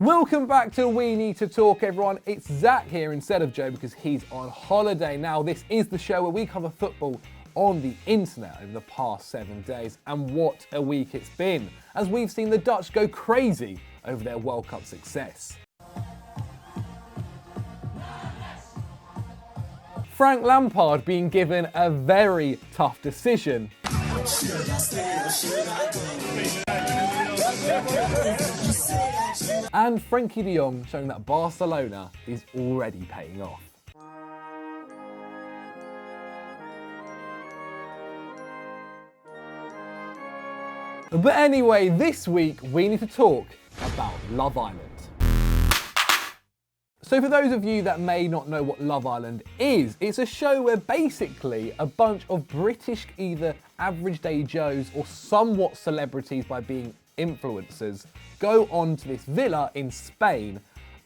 Welcome back to We Need to Talk, everyone. It's Zach here instead of Joe because he's on holiday. Now, this is the show where we cover football on the internet over the past 7 days, and what a week it's been, as we've seen the Dutch go crazy over their World Cup success. Frank Lampard being given a very tough decision. And Frankie de Jong showing that Barcelona is already paying off. But anyway, this week we need to talk about Love Island. So for those of you that may not know what Love Island is, it's a show where basically a bunch of British either average day Joes or somewhat celebrities by being influencers go on to this villa in Spain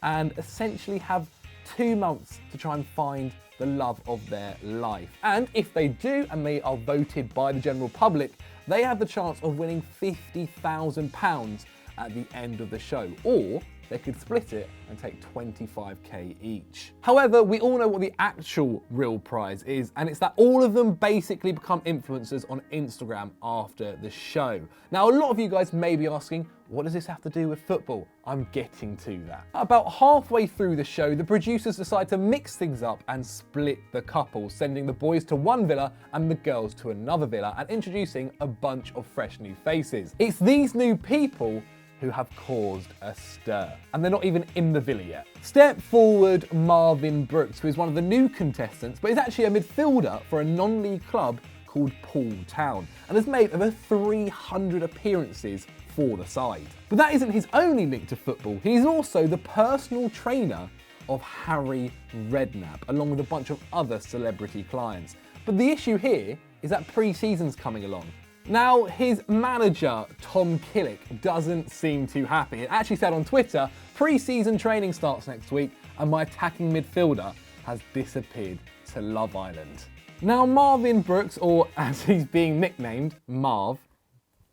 and essentially have 2 months to try and find the love of their life. And if they do, and they are voted by the general public, they have the chance of winning £50,000 at the end of the show, or they could split it and take 25k each. However, we all know what the actual real prize is, and it's that all of them basically become influencers on Instagram after the show. Now, a lot of you guys may be asking, what does this have to do with football? I'm getting to that. About halfway through the show, the producers decide to mix things up and split the couples, sending the boys to one villa and the girls to another villa, and introducing a bunch of fresh new faces. It's these new people who have caused a stir, and they're not even in the villa yet. Step forward Marvin Brooks, who is one of the new contestants, but is actually a midfielder for a non-league club called Poole Town, and has made over 300 appearances for the side. But that isn't his only link to football. He's also the personal trainer of Harry Redknapp, along with a bunch of other celebrity clients. But the issue here is that pre-season's coming along. Now, his manager, Tom Killick, doesn't seem too happy. It actually said on Twitter, pre-season training starts next week and my attacking midfielder has disappeared to Love Island. Now, Marvin Brooks, or as he's being nicknamed, Marv,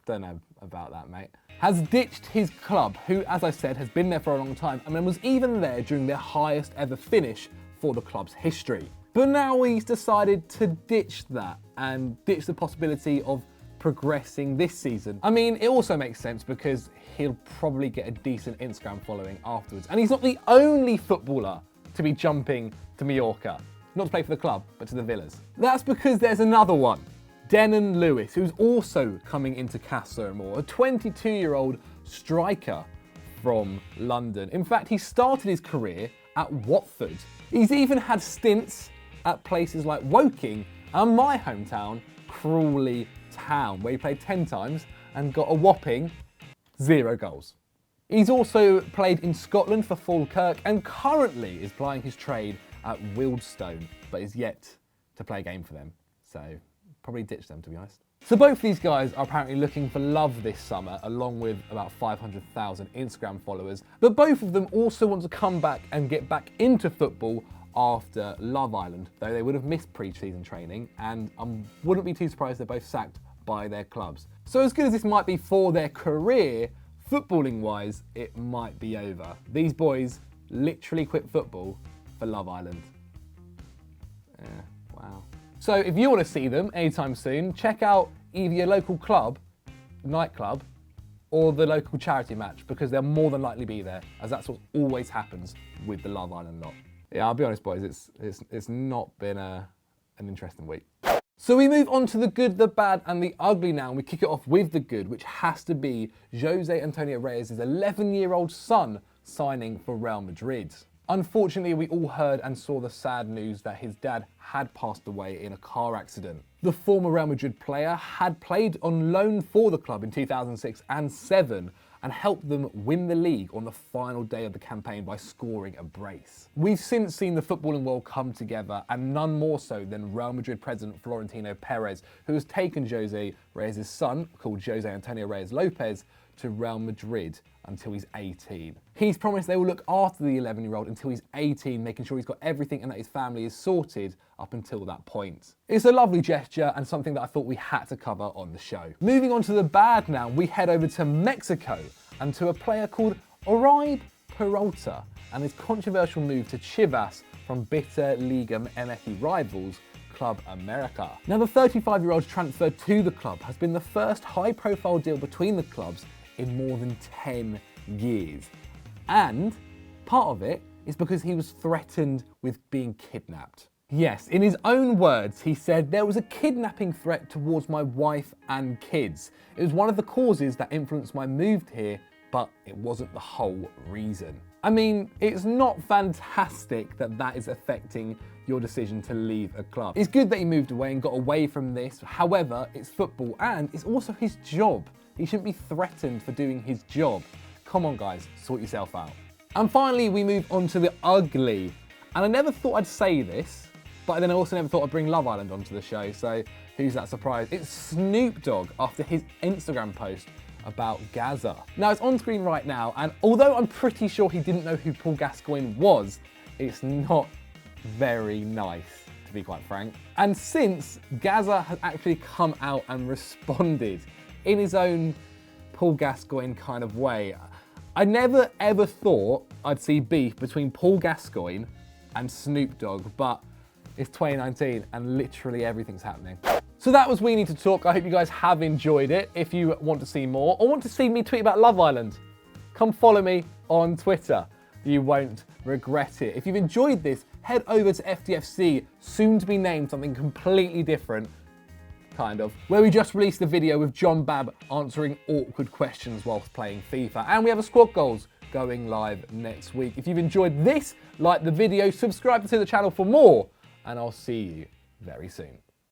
don't know about that, mate, has ditched his club, who, as I said, has been there for a long time and was even there during their highest ever finish for the club's history. But now he's decided to ditch that and ditch the possibility of progressing this season. I mean, it also makes sense because he'll probably get a decent Instagram following afterwards. And he's not the only footballer to be jumping to Mallorca. Not to play for the club, but to the villas. That's because there's another one, Denon Lewis, who's also coming into Casa Amor, a 22-year-old striker from London. In fact, he started his career at Watford. He's even had stints at places like Woking and my hometown, Crawley Town, where he played 10 times and got a whopping 0 goals. He's also played in Scotland for Falkirk and currently is plying his trade at Wealdstone, but is yet to play a game for them. So probably ditch them, to be honest. So both these guys are apparently looking for love this summer, along with about 500,000 Instagram followers. But both of them also want to come back and get back into football after Love Island, though they would have missed pre-season training, and I wouldn't be too surprised they're both sacked by their clubs. So as good as this might be for their career, footballing wise, it might be over. These boys literally quit football for Love Island. Yeah, wow. So if you want to see them anytime soon, check out either your local club, nightclub, or the local charity match, because they'll more than likely be there, as that's what always happens with the Love Island lot. Yeah, I'll be honest, boys, it's not been an interesting week. So we move on to the good, the bad, and the ugly now, and we kick it off with the good, which has to be Jose Antonio Reyes' 11-year-old son signing for Real Madrid. Unfortunately, we all heard and saw the sad news that his dad had passed away in a car accident. The former Real Madrid player had played on loan for the club in 2006 and 2007 and helped them win the league on the final day of the campaign by scoring a brace. We've since seen the footballing world come together, and none more so than Real Madrid president Florentino Perez, who has taken Jose Reyes' son, called Jose Antonio Reyes Lopez, to Real Madrid until he's 18. He's promised they will look after the 11-year-old until he's 18, making sure he's got everything and that his family is sorted up until that point. It's a lovely gesture and something that I thought we had to cover on the show. Moving on to the bad now, we head over to Mexico and to a player called Oribe Peralta and his controversial move to Chivas from bitter Liga MX rivals Club America. Now, the 35-year-old's transfer to the club has been the first high-profile deal between the clubs in more than 10 years. And part of it is because he was threatened with being kidnapped. Yes, in his own words, he said, "There was a kidnapping threat towards my wife and kids. It was one of the causes that influenced my move here, but it wasn't the whole reason." I mean, it's not fantastic that that is affecting your decision to leave a club. It's good that he moved away and got away from this. However, it's football and it's also his job. He shouldn't be threatened for doing his job. Come on, guys, sort yourself out. And finally, we move on to the ugly. And I never thought I'd say this, but then I also never thought I'd bring Love Island onto the show, so who's that surprised? It's Snoop Dogg after his Instagram post about Gaza. Now, it's on screen right now, and although I'm pretty sure he didn't know who Paul Gascoigne was, it's not very nice, to be quite frank. And since Gaza has actually come out and responded in his own Paul Gascoigne kind of way, I never ever thought I'd see beef between Paul Gascoigne and Snoop Dogg, but it's 2019 and literally everything's happening. So that was We Need to Talk. I hope you guys have enjoyed it. If you want to see more or want to see me tweet about Love Island, come follow me on Twitter. You won't regret it. If you've enjoyed this, head over to FDFC, soon to be named something completely different, kind of, where we just released a video with John Babb answering awkward questions whilst playing FIFA. And we have a squad goals going live next week. If you've enjoyed this, like the video, subscribe to the channel for more, and I'll see you very soon.